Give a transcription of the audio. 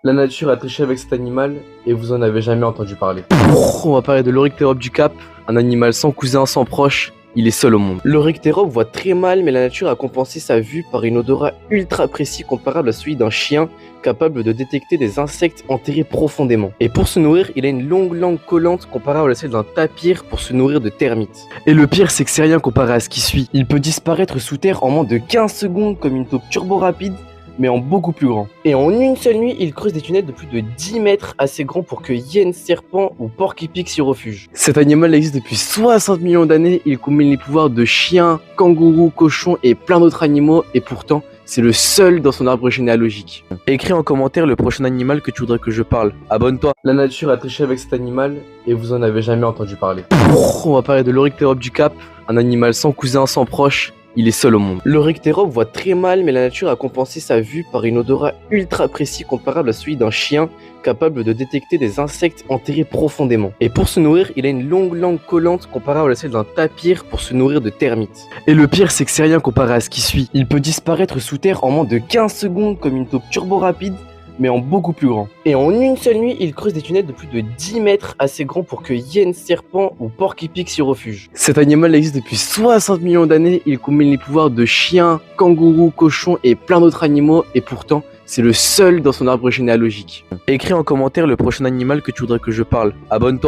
La nature a triché avec cet animal et vous en avez jamais entendu parler. On va parler de l'Oryctérope du Cap, un animal sans cousin, sans proche, il est seul au monde. L'Oryctérope voit très mal, mais la nature a compensé sa vue par une odorat ultra précis comparable à celui d'un chien, capable de détecter des insectes enterrés profondément. Et pour se nourrir, il a une longue langue collante comparable à celle d'un tapir pour se nourrir de termites. Et le pire, c'est que c'est rien comparé à ce qui suit. Il peut disparaître sous terre en moins de 15 secondes comme une taupe turbo rapide, mais en beaucoup plus grand. Et en une seule nuit, il creuse des tunnels de plus de 10 mètres, assez grands pour que hyènes, serpents ou porc-épics s'y refuge. Cet animal existe depuis 60 millions d'années, il combine les pouvoirs de chien, kangourou, cochon et plein d'autres animaux, et pourtant, c'est le seul dans son arbre généalogique. Écris en commentaire le prochain animal que tu voudrais que je parle. Abonne-toi. La nature a triché avec cet animal et vous en avez jamais entendu parler. On va parler de l'Oryctérope du Cap, un animal sans cousin, sans proche, il est seul au monde. L'Oryctérope voit très mal, mais la nature a compensé sa vue par une odorat ultra précis comparable à celui d'un chien, capable de détecter des insectes enterrés profondément. Et pour se nourrir, il a une longue langue collante comparable à celle d'un tapir pour se nourrir de termites. Et le pire, c'est que c'est rien comparé à ce qui suit. Il peut disparaître sous terre en moins de 15 secondes comme une taupe turbo rapide, mais en beaucoup plus grand. Et en une seule nuit, il creuse des tunnels de plus de 10 mètres, assez grands pour que hyènes, serpents ou porc-épics s'y refuge. Cet animal existe depuis 60 millions d'années, il combine les pouvoirs de chien, kangourou, cochon et plein d'autres animaux, et pourtant, c'est le seul dans son arbre généalogique. Écris en commentaire le prochain animal que tu voudrais que je parle. Abonne-toi.